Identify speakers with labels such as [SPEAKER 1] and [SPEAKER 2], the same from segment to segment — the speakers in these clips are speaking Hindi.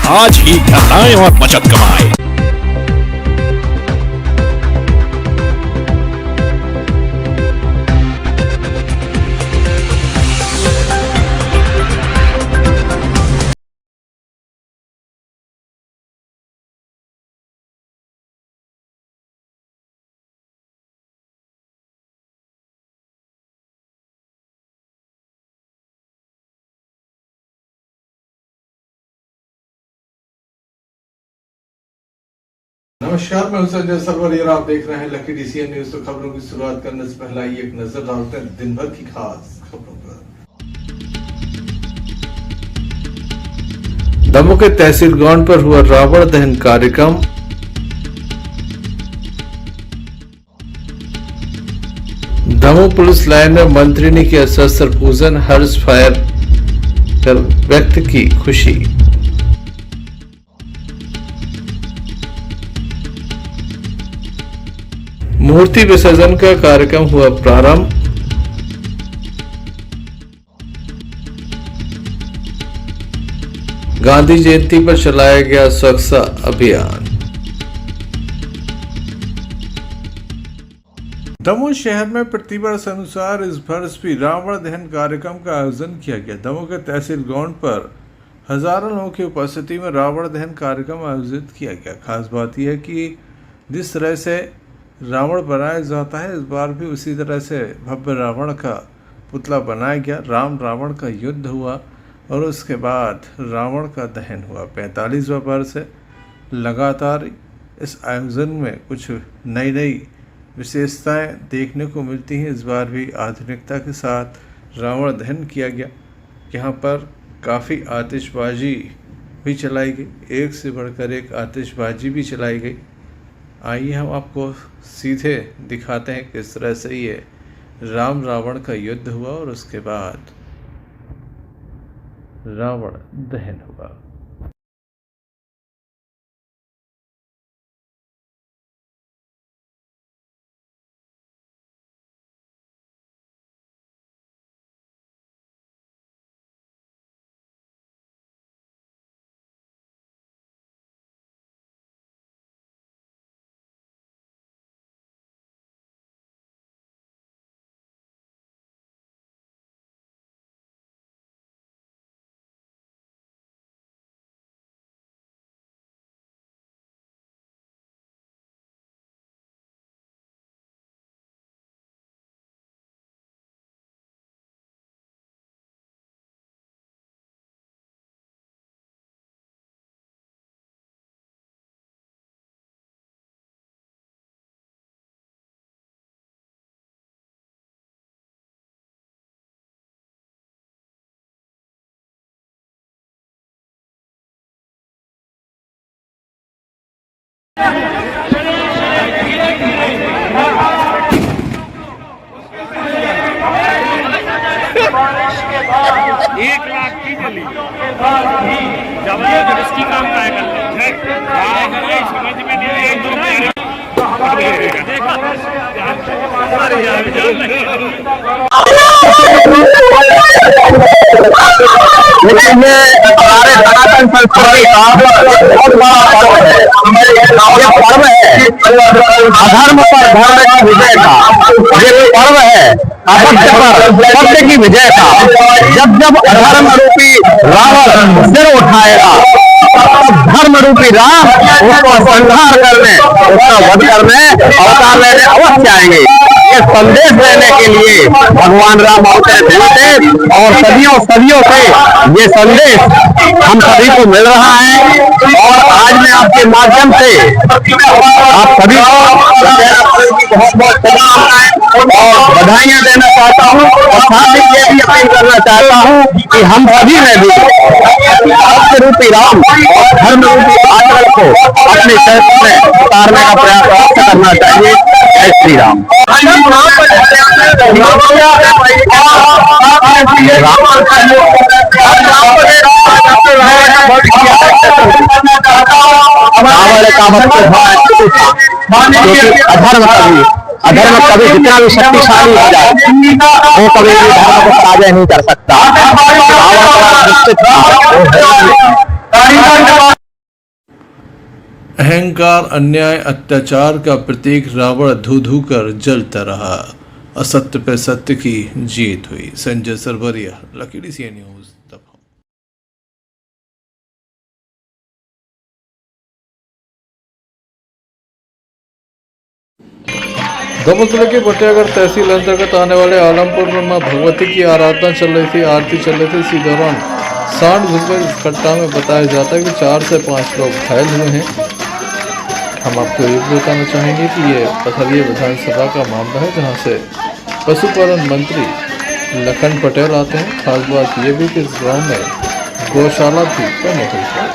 [SPEAKER 1] आज ही घर लाएं और बचत कमाएं।
[SPEAKER 2] नमस्कार, मैं हूं संजय सरवर और आप देख रहे हैं लकी डीसीएन न्यूज। तो खबरों की शुरुआत करने से पहले आइए एक नजर डालते हैं दिन भर की खास खबरों पर। दमोह के तहसील ग्राउंड पर हुआ रावण दहन कार्यक्रम। दमोह पुलिस लाइन में मंत्री ने किया शस्त्र पूजन, हर्ष फायर कर व्यक्त की खुशी। मूर्ति विसर्जन का कार्यक्रम हुआ प्रारंभ। गांधी जयंती पर चलाया गया स्वच्छता अभियान। दमोह शहर में प्रतिवर्ष अनुसार इस वर्ष भी रावण दहन कार्यक्रम का आयोजन किया गया। दमोह के तहसील ग्राउंड पर हजारों लोगों की उपस्थिति में रावण दहन कार्यक्रम आयोजित किया गया। खास बात यह है कि जिस तरह से रावण बनाया जाता है, इस बार भी उसी तरह से भव्य रावण का पुतला बनाया गया। राम रावण का युद्ध हुआ और उसके बाद रावण का दहन हुआ। 45वां वर्ष है। लगातार इस आयोजन में कुछ नई नई विशेषताएं देखने को मिलती हैं। इस बार भी आधुनिकता के साथ रावण दहन किया गया। यहाँ पर काफ़ी आतिशबाजी भी चलाई गई, एक से बढ़कर एक आतिशबाजी भी चलाई गई। आइए हम आपको सीधे दिखाते हैं किस तरह से ये राम रावण का युद्ध हुआ और उसके बाद रावण दहन हुआ।
[SPEAKER 3] एक लाख की जली जब इसकी काम काय कर ले समझ में नहीं
[SPEAKER 4] लेकिन ये हमारे सनातन संस्कृति का बहुत बड़ा पर्व है। ये पर्व है अधर्म पर धर्म की विजय का। ये पर्व है असत्य पर सत्य की विजय का। जब जब अधर्म रूपी रावण सिर उठाएगा, धर्म रूपी राम उसको संहार करने, उसका वध करने, अवतार लेने अवश्य आएंगे। ये संदेश देने के लिए भगवान राम अवतरित हुए थे और सदियों सदियों से ये संदेश हम सभी को मिल रहा है। और आज मैं आपके माध्यम से आप सभी को बहुत बहुत शुभकामनाएं और बधाइयां देना चाहता हूं और साथ ही ये भी अपील करना चाहता हूं कि हम सभी में भी सत्य रूपी राम और धर्म रूपी आचरण को अपने चरित्र में उतारने का प्रयास करना चाहिए। जय श्री राम। अधर्म कभी जितना भी शक्तिशाली हो जाए वो कभी भी धर्म को पराजय नहीं कर सकता।
[SPEAKER 2] सरकार अन्याय अत्याचार का प्रतीक रावण धू धू कर जलता रहा, असत्य पर सत्य की जीत हुई। संजय सरवरिया, लकीडी सी न्यूज। दमोह जिले के बटियागढ़ तहसील अंतर्गत आने वाले आलमपुर में मां भगवती की आराधना चल रही थी, आरती चल रही थी। इसी दौरान सांड घुस गई। इस घटना में बताया जाता है कि 4 से 5 लोग घायल हुए हैं। हम आपको ये भी बताना चाहेंगे कि ये पथरिया विधानसभा का मामला है, जहां से पशुपालन मंत्री लखन पटेल आते हैं। खास बात यह भी कि इस गाँव में गौशाला भी बनी हुई है।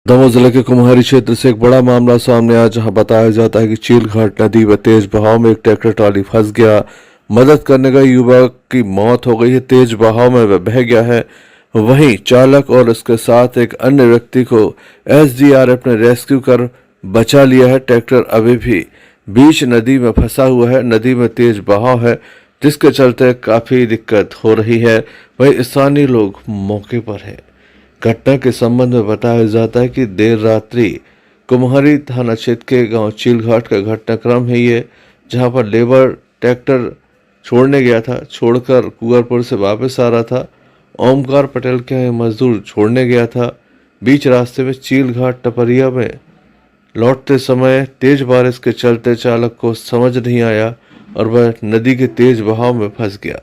[SPEAKER 2] दमोह जिले के कुम्हारी क्षेत्र से एक बड़ा मामला सामने आया, जहां बताया जाता है कि चीलघाट नदी में तेज बहाव में एक ट्रैक्टर ट्रॉली फंस गया। मदद करने गए युवक की मौत हो गई है। तेज बहाव में वह बह गया है। वहीं चालक और उसके साथ एक अन्य व्यक्ति को एसडीआरएफ ने रेस्क्यू कर बचा लिया है। ट्रैक्टर अभी भी बीच नदी में फंसा हुआ है। नदी में तेज बहाव है, जिसके चलते काफी दिक्कत हो रही है। वहीं स्थानीय लोग मौके पर है। घटना के संबंध में बताया जाता है कि देर रात्रि कुम्हारी थाना क्षेत्र के गांव चीलघाट का घटनाक्रम है ये, जहां पर लेबर ट्रैक्टर छोड़ने गया था, छोड़कर कुंवरपुर से वापस आ रहा था। ओमकार पटेल के यहाँ मजदूर छोड़ने गया था। बीच रास्ते में चीलघाट टपरिया में लौटते समय तेज बारिश के चलते चालक को समझ नहीं आया और वह नदी के तेज बहाव में फंस गया।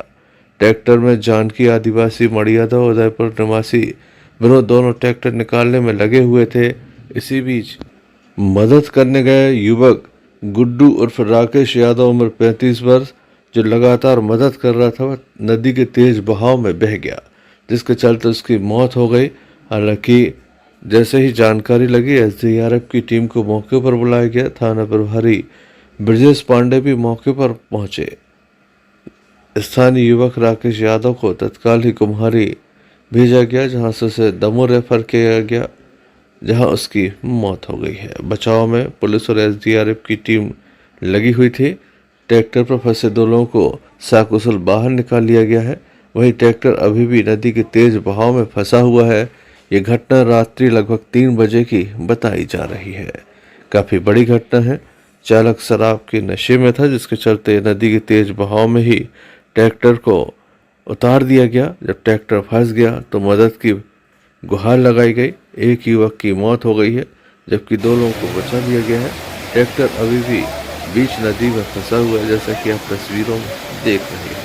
[SPEAKER 2] ट्रैक्टर में जानकी आदिवासी मड़ियादा उदयपुर निवासी विनोद दोनों ट्रैक्टर निकालने में लगे हुए थे। इसी बीच मदद करने गए युवक गुड्डू उर्फ राकेश यादव उम्र 35 वर्ष, जो लगातार मदद कर रहा था, वह नदी के तेज बहाव में बह गया, जिसके चलते उसकी मौत हो गई। हालांकि जैसे ही जानकारी लगी, एसडीआरएफ की टीम को मौके पर बुलाया गया। थाना प्रभारी ब्रजेश पांडे भी मौके पर पहुंचे। स्थानीय युवक राकेश यादव को तत्काल ही कुम्हारी भेजा गया, जहां से उसे दमोह रेफर किया गया, जहां उसकी मौत हो गई है। बचाव में पुलिस और एसडीआरएफ की टीम लगी हुई थी। ट्रैक्टर पर फंसे 2 लोगों को सकुशल बाहर निकाल लिया गया है। वहीं ट्रैक्टर अभी भी नदी के तेज बहाव में फंसा हुआ है। ये घटना रात्रि लगभग 3 बजे की बताई जा रही है। काफी बड़ी घटना है। चालक शराब के नशे में था, जिसके चलते नदी के तेज बहाव में ही ट्रैक्टर को उतार दिया गया। जब ट्रैक्टर फंस गया तो मदद की गुहार लगाई गई। एक युवक की मौत हो गई है, जबकि 2 लोगों को बचा लिया गया है। ट्रैक्टर अभी भी बीच नदी में फंसा हुआ है, जैसा कि आप तस्वीरों में देख रहे हैं।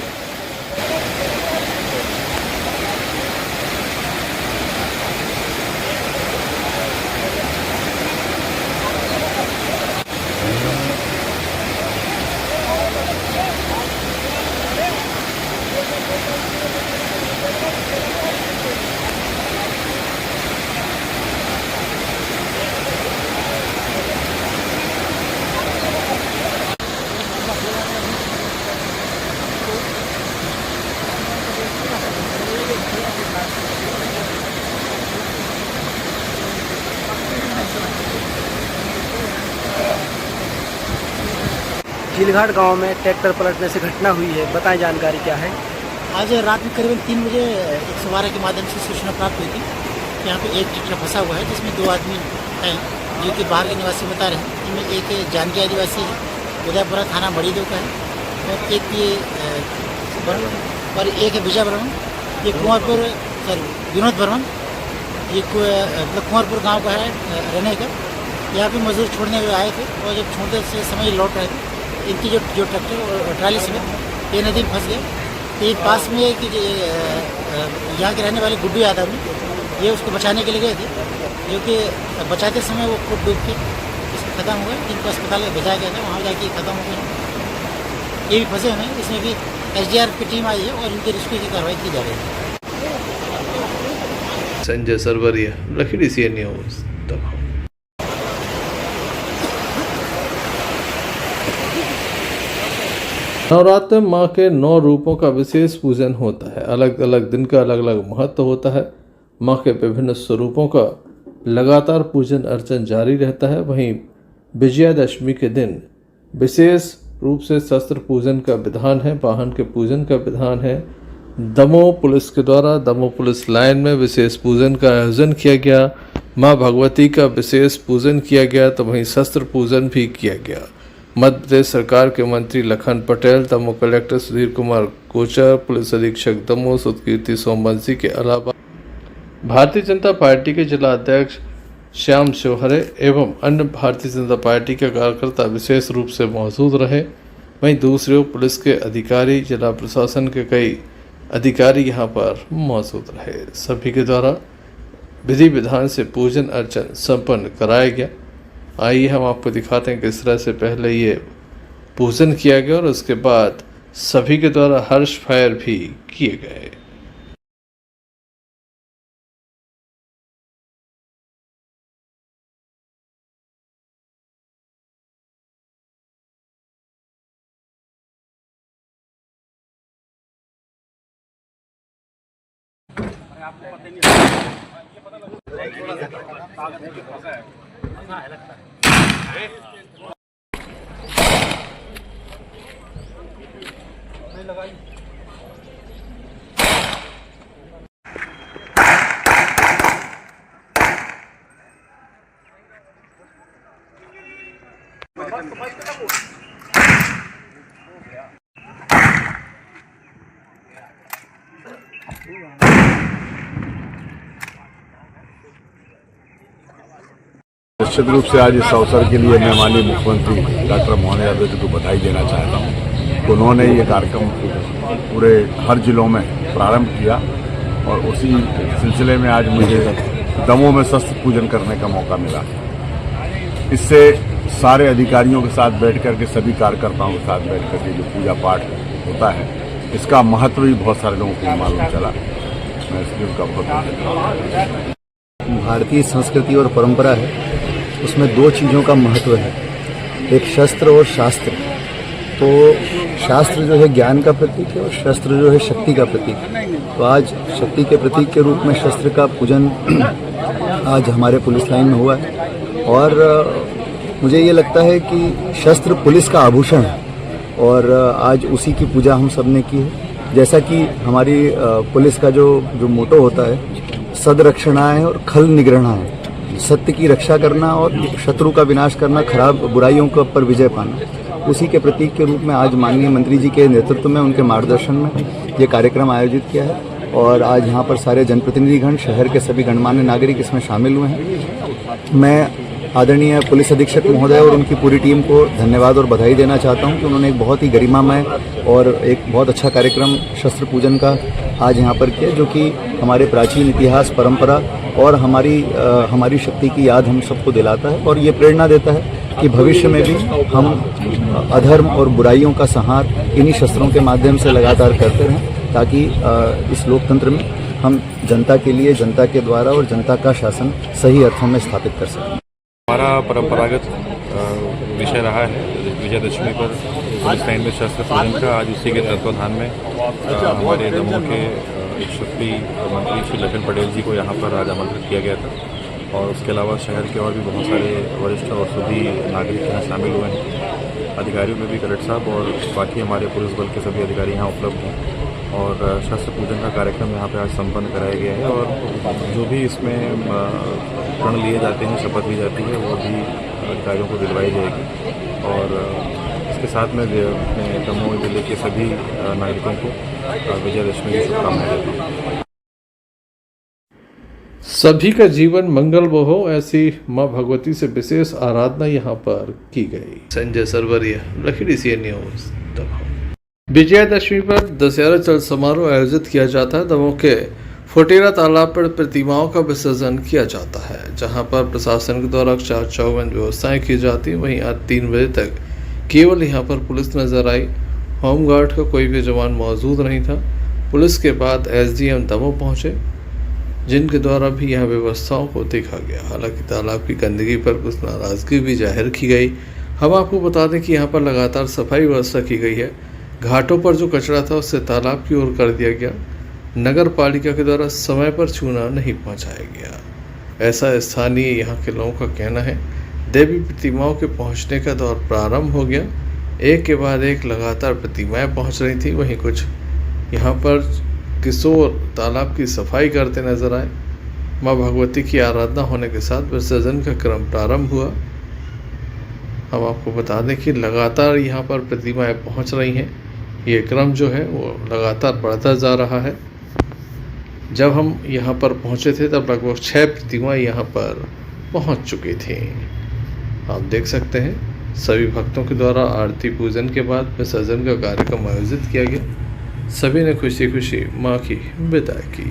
[SPEAKER 5] चीलघाट गांव में ट्रैक्टर पलटने से घटना हुई है, बताएं जानकारी क्या है।
[SPEAKER 6] आज रात में करीबन 3 बजे 112 के माध्यम से सूचना प्राप्त हुई थी कि यहाँ पे एक ट्रैक्टर फंसा हुआ है, जिसमें 2 आदमी हैं जो कि बाहर के निवासी बता रहे हैं। इनमें एक जानकी आदिवासी है, उदयपुरा थाना मड़ीदेव का है, और एक ये और एक है विजय बर्मन, ये कुंवरपुर विनोद बर्मन, ये मतलब कुंवरपुर गाँव का है रहने का। यहाँ पे मजदूर छोड़ने आए थे और जब छोड़ते से समय लौट रहे थे, इनकी जो ट्रैक्टर ट्राली समेत ये नदी में फंस गया। तो ये पास में कि यहाँ के रहने वाले गुड्डू यादव ने ये उसको बचाने के लिए गए थे, जो कि बचाते समय वो खुद डूब के इसमें ख़त्म हुआ। जिनको अस्पताल में भेजा गया था, वहाँ जाके ख़त्म हो गया। ये भी फंसे हुए हैं। इसमें भी एसडीआरएफ की टीम आई है और इनकी रेस्क्यू की कार्रवाई की जा रही है।
[SPEAKER 2] Sanjay Sarwariya, Lakhidi CN news, Damoh. नवरात्र में माँ के 9 रूपों का विशेष पूजन होता है। अलग अलग दिन का अलग अलग महत्व होता है। माँ के विभिन्न स्वरूपों का लगातार पूजन अर्चन जारी रहता है। वहीं विजयादशमी के दिन विशेष रूप से शस्त्र पूजन का विधान है, वाहन के पूजन का विधान है। दमोह पुलिस के द्वारा दमोह पुलिस लाइन में विशेष पूजन का आयोजन किया गया। माँ भगवती का विशेष पूजन किया गया, तो वहीं शस्त्र पूजन भी किया गया। मध्य प्रदेश सरकार के मंत्री लखन पटेल, दमोह कलेक्टर सुधीर कुमार कोचर, पुलिस अधीक्षक दमोह सुतकीर्ति सोमवंशी के अलावा भारतीय जनता पार्टी के जिला अध्यक्ष श्याम शिवहरे एवं अन्य भारतीय जनता पार्टी के कार्यकर्ता विशेष रूप से मौजूद रहे। वहीं दूसरी ओर पुलिस के अधिकारी, जिला प्रशासन के कई अधिकारी यहां पर मौजूद रहे। सभी के द्वारा विधि विधान से पूजन अर्चन संपन्न कराया गया। आइए हम आपको दिखाते हैं किस तरह से पहले ये पूजन किया गया और उसके बाद सभी के द्वारा हर्ष फायर भी किए गए।
[SPEAKER 7] निश्चित रूप से आज इस अवसर के लिए मैं माननीय मुख्यमंत्री डॉक्टर मोहन यादव जी को बधाई देना चाहता हूँ। उन्होंने ये कार्यक्रम पूरे हर जिलों में प्रारंभ किया और उसी सिलसिले में आज मुझे दमोह में शस्त्र पूजन करने का मौका मिला। इससे सारे अधिकारियों के साथ बैठ कर के, सभी कार्यकर्ताओं के साथ बैठ कर के जो पूजा पाठ होता है, इसका महत्व भी बहुत सारे लोगों को मालूम चला। मैं इसलिए उनका बहुत धन्यवाद।
[SPEAKER 8] भारतीय संस्कृति और परंपरा है, उसमें 2 चीज़ों का महत्व है, एक शस्त्र और शास्त्र। तो शास्त्र जो है ज्ञान का प्रतीक है और शस्त्र जो है शक्ति का प्रतीक है। तो आज शक्ति के प्रतीक के रूप में शस्त्र का पूजन आज हमारे पुलिस लाइन में हुआ है और मुझे ये लगता है कि शस्त्र पुलिस का आभूषण है और आज उसी की पूजा हम सब ने की है। जैसा कि हमारी पुलिस का जो मोटो होता है, सदरक्षणाएं और खल निग्रहणाएं, सत्य की रक्षा करना और शत्रु का विनाश करना, खराब बुराइयों के ऊपर विजय पाना, उसी के प्रतीक के रूप में आज माननीय मंत्री जी के नेतृत्व में, उनके मार्गदर्शन में ये कार्यक्रम आयोजित किया है और आज यहाँ पर सारे जनप्रतिनिधिगण, शहर के सभी गणमान्य नागरिक इसमें शामिल हुए हैं। मैं आदरणीय पुलिस अधीक्षक महोदय और उनकी पूरी टीम को धन्यवाद और बधाई देना चाहता हूं कि उन्होंने एक बहुत ही गरिमामय और एक बहुत अच्छा कार्यक्रम शस्त्र पूजन का आज यहाँ पर किया, जो कि हमारे प्राचीन इतिहास, परंपरा और हमारी शक्ति की याद हम सबको दिलाता है और ये प्रेरणा देता है कि भविष्य में भी हम अधर्म और बुराइयों का संहार इन्हीं शस्त्रों के माध्यम से लगातार करते रहें, ताकि इस लोकतंत्र में हम जनता के लिए, जनता के द्वारा और जनता का शासन सही अर्थों में स्थापित कर सकें।
[SPEAKER 9] हमारा परंपरागत विषय रहा है विजयादशमी पर पुलिस लाइन में शस्त्र पूजन का। आज उसी के तत्वाधान में हमारे दमोह के यशस्वी मंत्री श्री लखन पटेल जी को यहाँ पर आज आमंत्रित किया गया था और उसके अलावा शहर के और भी बहुत सारे वरिष्ठ और सभी नागरिक यहाँ शामिल हुए हैं। अधिकारियों में भी कलेक्टर साहब और बाकी हमारे पुलिस बल के सभी अधिकारी यहाँ उपलब्ध हैं और शस्त्र पूजन का कार्यक्रम यहाँ पे आज संपन्न कराया गया है और जो भी इसमें प्रण लिए जाते हैं, शपथ ली जाती है, वो भी अधिकारियों को दिलवाई जाएगी और इसके साथ में अपने दमोह जिले के सभी नागरिकों को विजयादशमी की शुभकामनाएं देता हूँ।
[SPEAKER 2] सभी का जीवन मंगल हो, ऐसी माँ भगवती से विशेष आराधना यहाँ पर की गई। Sanjay Sarwariya, Lakhidi CN news, Damoh. विजयादशमी पर दशहरा चल समारोह आयोजित किया जाता है। दमोह के फुटेरा तालाब पर प्रतिमाओं का विसर्जन किया जाता है, जहां पर प्रशासन के द्वारा चौवन व्यवस्थाएं की जाती हैं। वहीं आज 3 बजे तक केवल यहां पर पुलिस नजर आई। होमगार्ड का कोई भी जवान मौजूद नहीं था। पुलिस के बाद एसडीएम दमोह पहुंचे, जिनके द्वारा भी यहाँ व्यवस्थाओं को देखा गया। हालांकि तालाब की गंदगी पर कुछ नाराजगी भी जाहिर की गई। हम आपको बता दें कि यहाँ पर लगातार सफाई व्यवस्था की गई है। घाटों पर जो कचरा था उससे तालाब की ओर कर दिया गया। नगर पालिका के द्वारा समय पर चूना नहीं पहुँचाया गया, ऐसा स्थानीय यहाँ के लोगों का कहना है। देवी प्रतिमाओं के पहुँचने का दौर प्रारंभ हो गया। एक के बाद एक लगातार प्रतिमाएं पहुँच रही थी। वहीं कुछ यहाँ पर किशोर तालाब की सफाई करते नजर आए। माँ भगवती की आराधना होने के साथ विसर्जन का क्रम प्रारंभ हुआ। हम आपको बता दें कि लगातार यहाँ पर प्रतिमाएं पहुँच रही हैं। ये क्रम जो है वो लगातार बढ़ता जा रहा है। जब हम यहाँ पर पहुँचे थे तब लगभग 6 प्रतिमाएं यहाँ पर पहुँच चुकी थी। आप देख सकते हैं सभी भक्तों के द्वारा आरती पूजन के बाद विसर्जन का कार्यक्रम आयोजित किया गया। सभी ने खुशी खुशी माँ की विदाई की।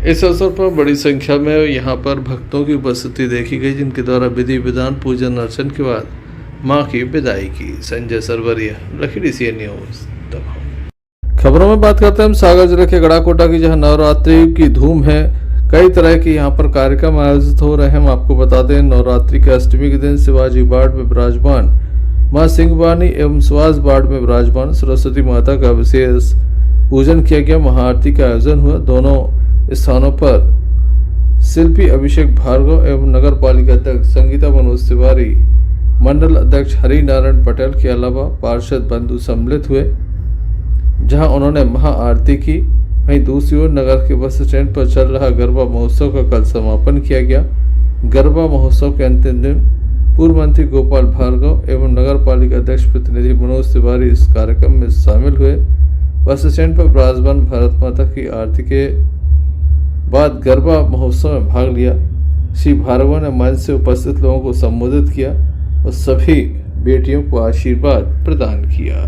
[SPEAKER 2] इस अवसर पर बड़ी संख्या में यहाँ पर भक्तों की उपस्थिति देखी गई, जिनके द्वारा विधि विधान पूजन अर्चन के बाद मां की विदाई की। संजय सरवरिया, लखीडी सी न्यूज। खबरों में बात करते हैं हम सागर जिले के गड़ाकोटा की, जहां नवरात्रि की धूम है। कई तरह के यहाँ पर कार्यक्रम आयोजित हो रहे हैं। हम आपको बता दें नवरात्रि के अष्टमी के दिन शिवाजी बाड़ में विराजमान मां सिंहवानी एवं सुहास बाड़ में विराजमान सरस्वती माता का विशेष पूजन किया गया। महाआरती का आयोजन हुआ। दोनों स्थानों पर शिल्पी अभिषेक भार्गव एवं नगर पालिका अध्यक्ष संगीता मनोज तिवारी, मंडल अध्यक्ष हरि नारायण पटेल के अलावा पार्षद बंधु सम्मिलित हुए, जहां उन्होंने महाआरती की। वहीं दूसरी ओर नगर के बस स्टैंड पर चल रहा गरबा महोत्सव का कल समापन किया गया। गरबा महोत्सव के अंतिम दिन पूर्व मंत्री गोपाल भार्गव एवं नगर पालिका अध्यक्ष प्रतिनिधि मनोज तिवारी इस कार्यक्रम में शामिल हुए। बस स्टैंड पर विराजमान भारत माता की आरती के बाद गरबा महोत्सव में भाग लिया। श्री भार्गव ने मंच से उपस्थित लोगों को संबोधित किया और सभी बेटियों को आशीर्वाद प्रदान किया।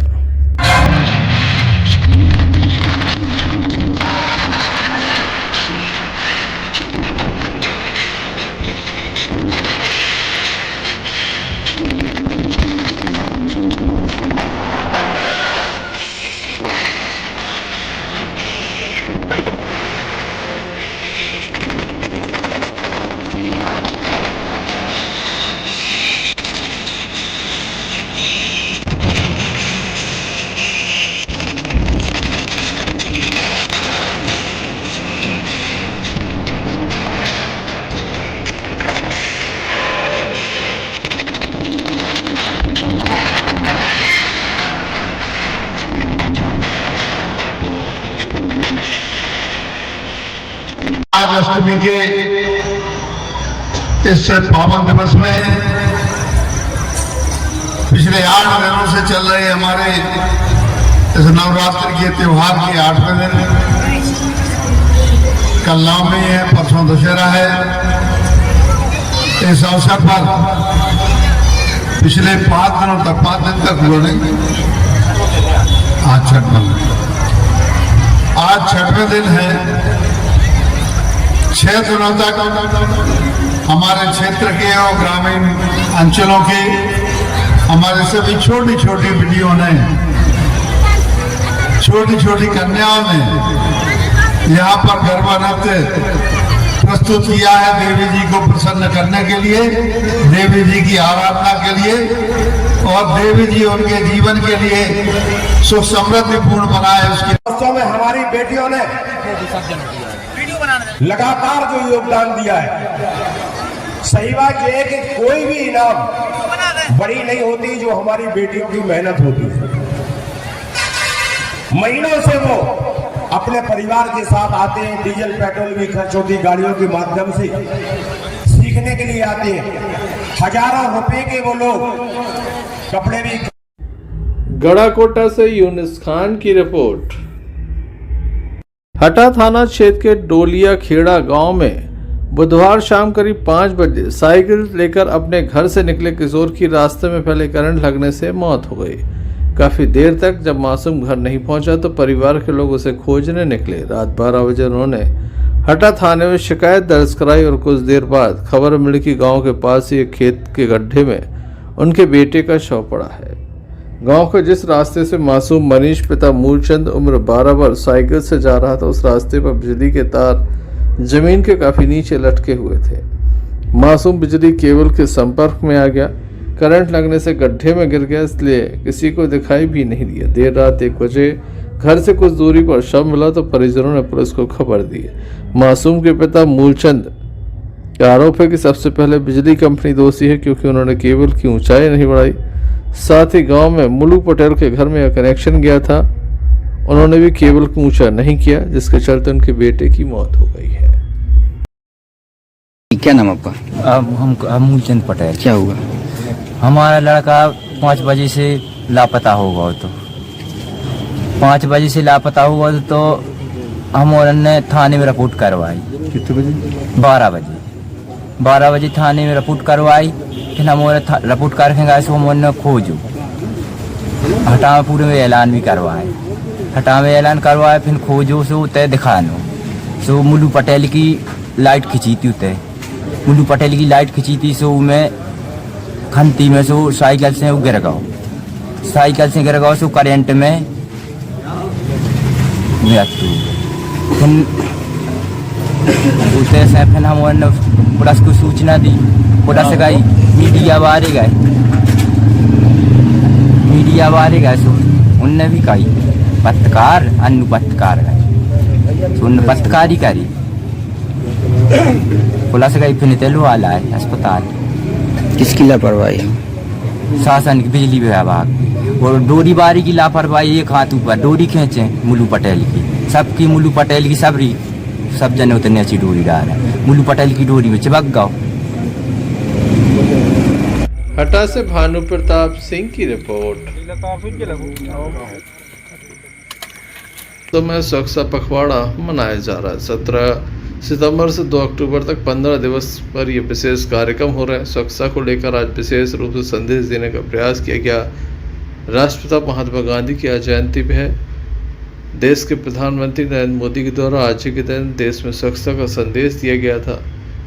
[SPEAKER 4] आज अष्टमी के इस पावन दिवस में
[SPEAKER 7] पिछले 8 दिनों से चल रहे हमारे इस नवरात्र के त्योहार के 8वें दिन, कल नवमी है, परसों दशहरा है। इस अवसर पर पिछले 5 दिन तक हुआ नहीं, आज छठवां, आज 6वें दिन है। 6 दिनों तक हमारे क्षेत्र के और ग्रामीण अंचलों के हमारे सभी छोटी छोटी बेटियों ने, छोटी छोटी कन्याओं ने यहाँ पर गरबा नृत्य प्रस्तुत किया है, देवी जी को प्रसन्न करने के लिए, देवी जी की आराधना के लिए, और देवी जी उनके जीवन के लिए सुख समृद्धिपूर्ण बनाए उसके।
[SPEAKER 10] वास्तव में हमारी बेटियों ने लगातार जो योगदान दिया है, सही बात यह है कि कोई भी इनाम बड़ी नहीं होती जो हमारी बेटियों की मेहनत होती है। महीनों से वो अपने परिवार के साथ आते हैं, डीजल पेट्रोल भी खर्च होती, गाड़ियों के माध्यम से सीखने के लिए आते हैं। हजारों रुपए के वो लोग कपड़े भी।
[SPEAKER 2] गढ़ाकोटा से यूनिस खान की रिपोर्ट। हटा थाना क्षेत्र के डोलिया खेड़ा गांव में बुधवार शाम करीब 5 बजे साइकिल लेकर अपने घर से निकले किशोर की रास्ते में फैले करंट लगने से मौत हो गई। काफी देर तक जब मासूम घर नहीं पहुंचा तो परिवार के लोग उसे खोजने निकले। रात 12 बजे उन्होंने हटा थाने में शिकायत दर्ज कराई और कुछ देर बाद खबर मिली कि गांव के पास ही एक खेत के गड्ढे में उनके बेटे का शव पड़ा है। गांव के जिस रास्ते से मासूम मनीष पिता मूलचंद उम्र 12 वर्ष साइकिल से जा रहा था, उस रास्ते पर बिजली के तार जमीन के काफी नीचे लटके हुए थे। मासूम बिजली केबल के संपर्क में आ गया, करंट लगने से गड्ढे में गिर गया, इसलिए किसी को दिखाई भी नहीं दिया। देर रात 1 बजे घर से कुछ दूरी पर शव मिला तो परिजनों ने पुलिस को खबर दी। मासूम के पिता मूलचंद का आरोप है कि सबसे पहले बिजली कंपनी दोषी है, क्योंकि उन्होंने केबल की ऊंचाई नहीं बढ़ाई। साथ ही गांव में मुल्लू पटेल के घर में कनेक्शन गया था, उन्होंने भी केबल को ऊंचा नहीं किया, जिसके चलते उनके बेटे की मौत हो गई है।
[SPEAKER 11] क्या नाम आपका?
[SPEAKER 12] हम मूलचंद पटेल।
[SPEAKER 11] क्या हुआ?
[SPEAKER 12] हमारा लड़का 5 बजे से लापता होगा, तो 5 बजे से लापता हुआ तो हम ने थाने में रिपोर्ट करवाई।
[SPEAKER 11] कितने बजे?
[SPEAKER 12] 12 बजे थाने में रिपोर्ट करवाई। फिर हम रिपोर्ट करके सो हमने खोजो हटा में पूरे में ऐलान भी करवाए। हटा में ऐलान करवाए, फिर खोजो सो तय दिखानो सो मुल्लू पटेल की लाइट खींची थी। तय मुल्लू पटेल की लाइट खींची थी, सो मैं खंती में सो साइकिल से वो गिर गओ, साइकिल से गिर गओ सो करंट में मृत्यु। फिर हमने पुलिस को सूचना दी, पुलिस गई, मीडिया वाले गए, सो उनने भी कही पत्रकार अन्य पत्रकार गए, तो उनने पत्रकारी करी। पुलिस गई, फिर तेलू वाला है अस्पताल।
[SPEAKER 11] किसकी लापरवाही?
[SPEAKER 12] शासन की, बिजली विभाग। और डोरी बारी की लापरवाही, एक हाथ ऊपर डोरी खींचे मुल्लू पटेल की, सबकी मुल्लू पटेल की सब जने उतने अच्छी डोरी डाल है, मुल्लू पटेल की डोरी में चिपक गओ।
[SPEAKER 2] हटा से भानु प्रताप सिंह की रिपोर्ट। तो मैं स्वच्छता पखवाड़ा मनाया जा रहा है। 17 सितंबर से 2 अक्टूबर तक 15 दिवस पर यह विशेष कार्यक्रम हो रहे हैं। स्वच्छता को लेकर आज विशेष रूप से संदेश देने का प्रयास किया गया। राष्ट्रपिता महात्मा गांधी की आज जयंती भी है। देश के प्रधानमंत्री नरेंद्र मोदी के द्वारा आज ही के दिन देश में स्वच्छता का संदेश दिया गया था।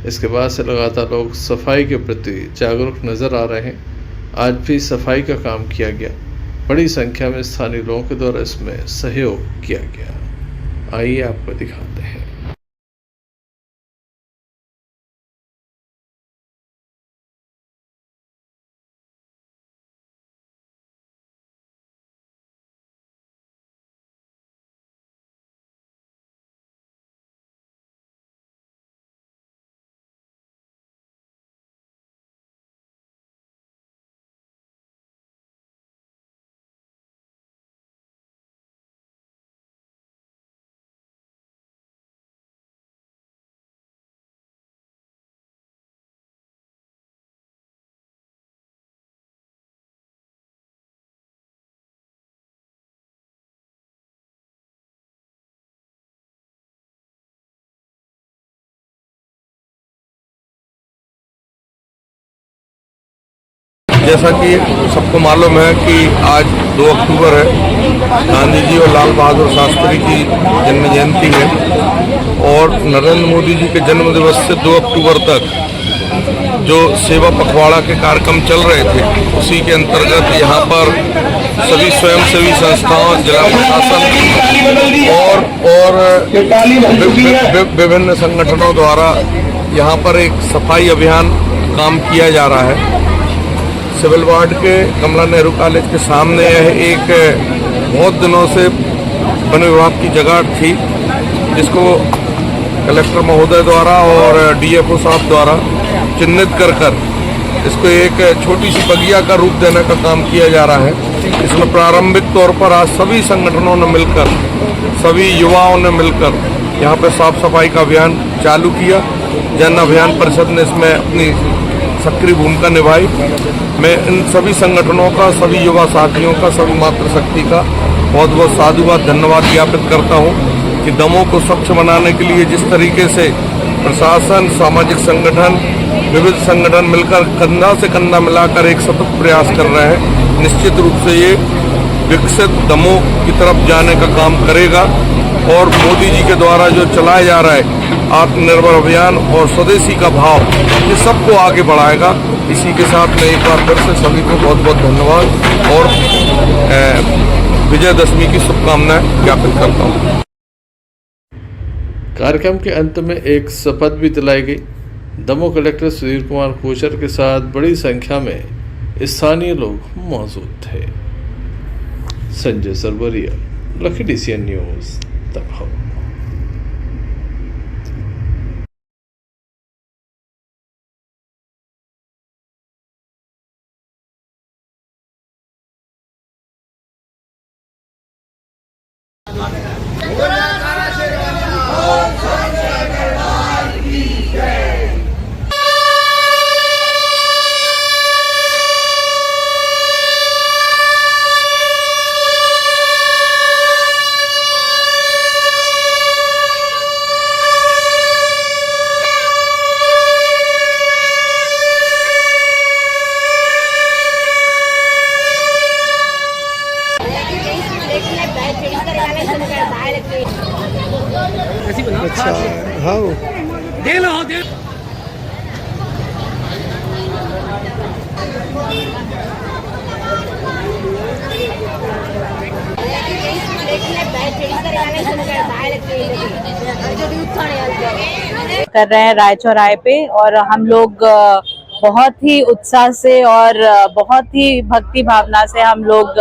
[SPEAKER 2] इसके बाद से लगातार लोग सफाई के प्रति जागरूक नजर आ रहे हैं। आज भी सफाई का काम किया गया। बड़ी संख्या में स्थानीय लोगों के द्वारा इसमें सहयोग किया गया। आइए आपको दिखाते हैं।
[SPEAKER 7] जैसा कि सबको मालूम है कि आज 2 अक्टूबर है, गांधी जी और लाल बहादुर शास्त्री की जन्म जयंती है और नरेंद्र मोदी जी के जन्म दिवस से 2 अक्टूबर तक जो सेवा पखवाड़ा के कार्यक्रम चल रहे थे, उसी के अंतर्गत यहाँ पर सभी स्वयंसेवी संस्थाओं, जिला प्रशासन और विभिन्न संगठनों द्वारा यहाँ पर एक सफाई अभियान काम किया जा रहा है। सिविल वार्ड के कमला नेहरू कॉलेज के सामने यह एक बहुत दिनों से वन विभाग की जगह थी, जिसको कलेक्टर महोदय द्वारा और डीएफओ साहब द्वारा चिन्हित कर इसको एक छोटी सी बगिया का रूप देने का काम किया जा रहा है। इसमें प्रारंभिक तौर पर आज सभी संगठनों ने मिलकर, सभी युवाओं ने मिलकर यहाँ पे साफ सफाई का अभियान चालू किया। जन अभियान परिषद ने इसमें अपनी सक्रिय भूमिका निभाई। मैं इन सभी संगठनों का, सभी युवा साथियों का, सभी मातृशक्ति का बहुत बहुत साधुवाद, धन्यवाद ज्ञापित करता हूँ कि दमोह को स्वच्छ बनाने के लिए जिस तरीके से प्रशासन, सामाजिक संगठन, विविध संगठन मिलकर कंधा से कंधा मिलाकर एक सतत प्रयास कर रहे हैं, निश्चित रूप से ये विकसित दमोह की तरफ जाने का काम करेगा और मोदी जी के द्वारा जो चलाया जा रहा है आत्मनिर्भर अभियान और स्वदेशी का भाव, ये सबको आगे बढ़ाएगा। इसी के साथ मैं एक बार फिर से सभी को बहुत बहुत धन्यवाद और विजयदशमी की शुभकामनाएं ज्ञापित करता हूँ।
[SPEAKER 2] कार्यक्रम के अंत में एक शपथ भी दिलाई गई। दमोह कलेक्टर सुधीर कुमार कोचर के साथ बड़ी संख्या में स्थानीय लोग मौजूद थे। संजय सरवरिया, लखी DCN न्यूज, दमोह।
[SPEAKER 5] अच्छा, हाँ दे लो दे।
[SPEAKER 13] कर रहे हैं राय चौराहे पे और हम लोग बहुत ही उत्साह से और बहुत ही भक्ति भावना से हम लोग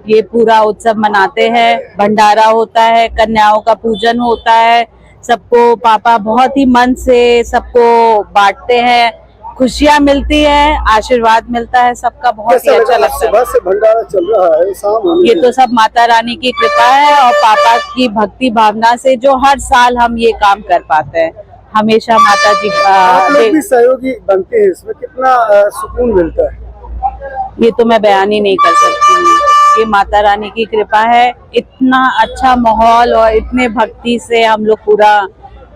[SPEAKER 13] ये पूरा उत्सव मनाते हैं। भंडारा होता है, कन्याओं का पूजन होता है, सबको पापा बहुत ही मन से सबको बांटते हैं, खुशियाँ मिलती है, आशीर्वाद मिलता है, सबका बहुत ही अच्छा लगता है।
[SPEAKER 5] सुबह से भंडारा चल रहा है, शाम
[SPEAKER 13] ये तो सब माता रानी की कृपा है और पापा की भक्ति भावना से जो हर साल हम ये काम कर पाते हैं। हमेशा माता जी का
[SPEAKER 5] सहयोगी बनते हैं, इसमें कितना सुकून मिलता है
[SPEAKER 13] ये तो मैं बयान ही नहीं कर सकती हूँ। ये माता रानी की कृपा है, इतना अच्छा माहौल और इतने भक्ति से हम लोग पूरा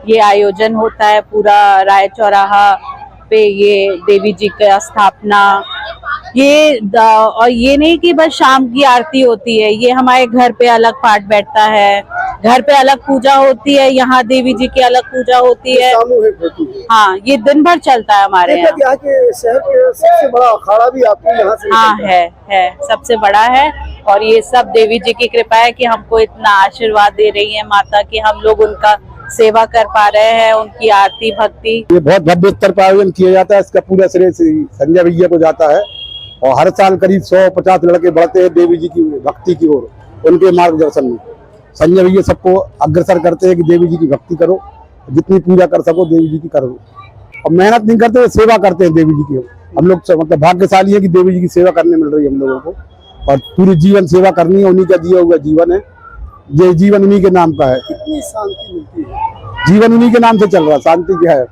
[SPEAKER 13] ये आयोजन होता है। पूरा राय चौराहा पे ये देवी जी का स्थापना, ये और ये नहीं कि बस शाम की आरती होती है, ये हमारे घर पे अलग पाठ बैठता है, घर पे अलग पूजा होती है, यहाँ देवी जी की अलग पूजा होती है। हाँ, ये दिन भर चलता है हमारे यहाँ
[SPEAKER 5] के शहर के सबसे बड़ा अखाड़ा भी आपके यहाँ से
[SPEAKER 13] हाँ है सबसे बड़ा है और ये सब देवी जी की कृपा है कि हमको इतना आशीर्वाद दे रही है माता कि हम लोग उनका सेवा कर पा रहे हैं, उनकी आरती भक्ति।
[SPEAKER 14] ये बहुत भव्य स्तर पर आयोजन किया जाता है, इसका पूरा श्रेय संजय भैया को जाता है और हर साल करीब 150 लड़के बढ़ते हैं देवी जी की भक्ति की ओर। उनके मार्गदर्शन में संजय भैया सबको अग्रसर करते हैं कि देवी जी की भक्ति करो, जितनी पूजा कर सको देवी जी की करो और मेहनत नहीं करते, सेवा करते हैं देवी जी की। हम लोग मतलब भाग्यशाली है कि देवी जी की सेवा करने मिल रही है हम लोगों को और पूरी जीवन सेवा करनी है। उन्हीं का दिया हुआ जीवन है, ये जीवन उन्हीं के नाम का है।
[SPEAKER 5] कितनी शांति मिलती है,
[SPEAKER 14] जीवन उन्हीं के नाम से चल रहा है। शांति क्या है,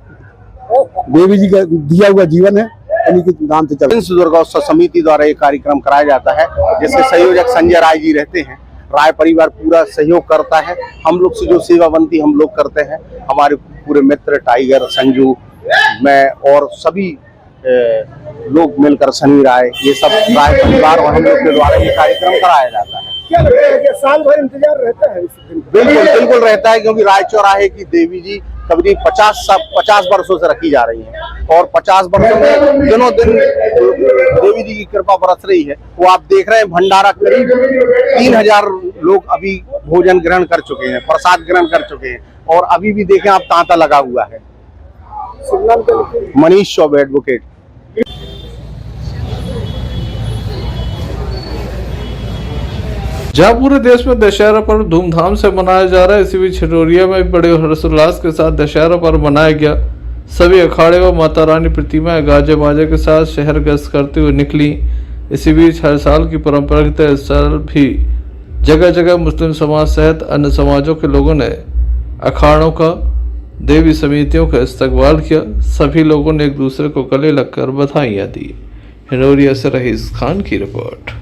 [SPEAKER 14] देवी जी का दिया हुआ जीवन है, उन्हीं के नाम से चल रहा है।
[SPEAKER 4] दुर्गोत्सव समिति द्वारा ये कार्यक्रम कराया जाता है, जिसके संयोजक संजय राय जी रहते हैं। राय परिवार पूरा सहयोग करता है, हम लोग से जो सेवा बनती हम लोग करते हैं। हमारे पूरे मित्र टाइगर, संजू, मैं और सभी
[SPEAKER 14] लोग मिलकर शनि राय ये सब राय परिवार और हम लोग के द्वारा ये कार्यक्रम कराया जाता है।
[SPEAKER 10] क्या लगता है कि साल भर इंतजार रहता है इस दिन?
[SPEAKER 14] बिल्कुल बिल्कुल रहता है, क्योंकि राय चौराहे की देवी जी करीब 50 वर्षों से रखी जा रही हैं और 50 वर्षों में दिनों दिन देवी जी की कृपा बरस रही है। वो आप देख रहे हैं भंडारा करीब 3000 लोग अभी भोजन ग्रहण कर चुके हैं, प्रसाद ग्रहण कर चुके हैं और अभी भी देखें आप तांता लगा हुआ है। मनीष चौबे एडवोकेट।
[SPEAKER 2] जहाँ पूरे देश में दशहरा पर्व धूमधाम से मनाया जा रहा है, इसी बीच छिंदौरिया में बड़े हर्षोल्लास के साथ दशहरा पर्व मनाया गया। सभी अखाड़े व माता रानी प्रतिमाएं गाजे बाजे के साथ शहर गश्त करते हुए निकली। इसी बीच हर साल की परंपरा के तहत इस साल भी जगह जगह मुस्लिम समाज सहित अन्य समाजों के लोगों ने अखाड़ों का, देवी समितियों का इस्तकबाल किया। सभी लोगों ने एक दूसरे को गले लगकर बधाइयाँ दी। हिंडौरिया से रहीस खान की रिपोर्ट।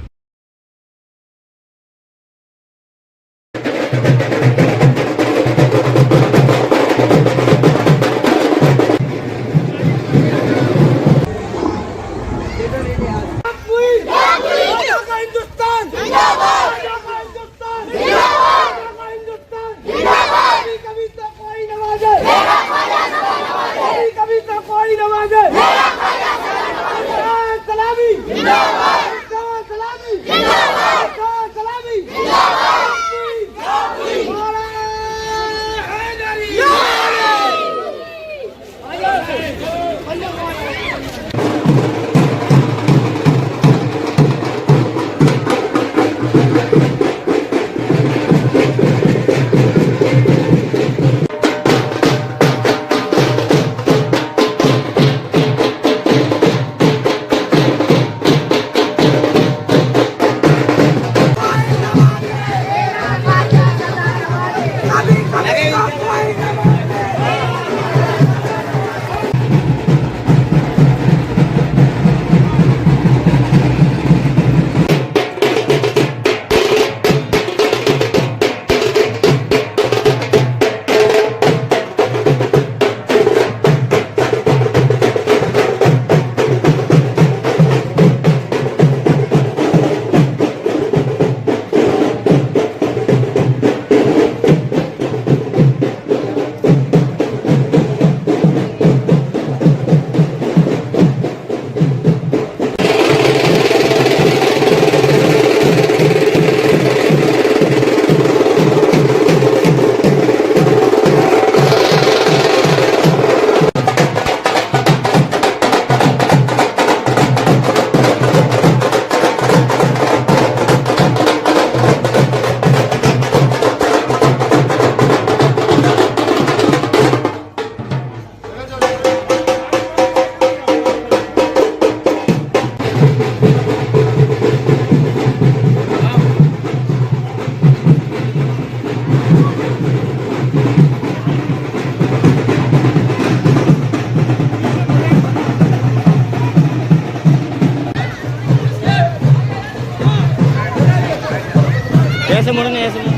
[SPEAKER 5] ऐसे मुड़ने ऐसे मुड़ने।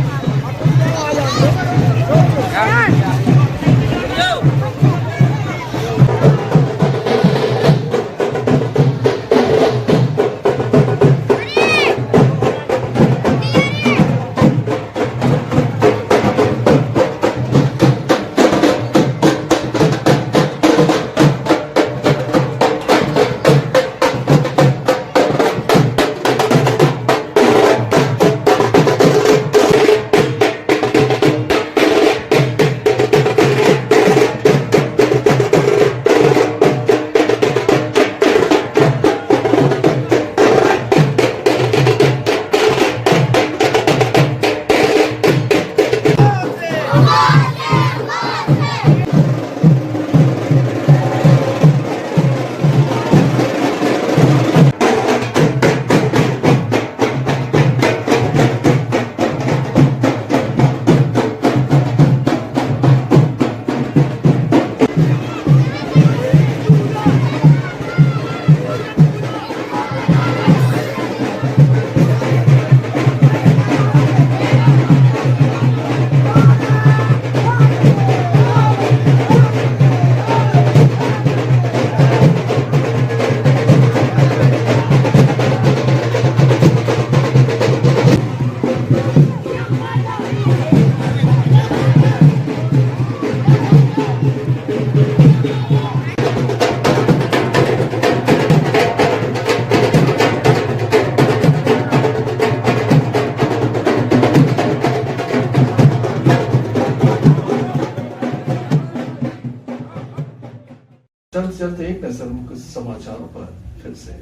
[SPEAKER 2] चलते एक नजर मुख्य समाचारों पर फिर से।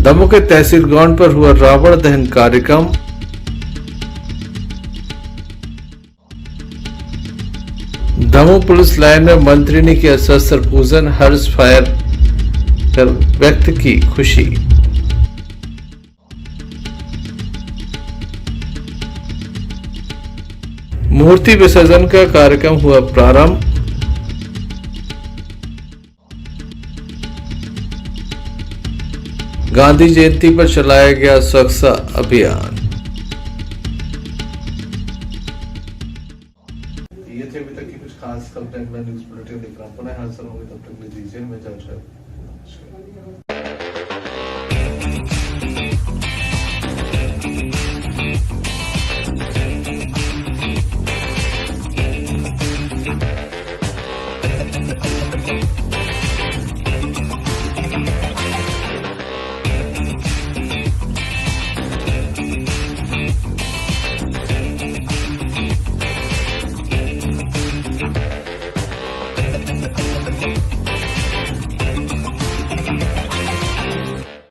[SPEAKER 2] दमोह के तहसील ग्राउंड पर हुआ रावण दहन कार्यक्रम। दमोह पुलिस लाइन में मंत्री ने किया शस्त्र पूजन, हर्ष फायर कर व्यक्त की खुशी। मूर्ति विसर्जन का कार्यक्रम हुआ प्रारंभ। गांधी जयंती पर चलाया गया स्वच्छता अभियान।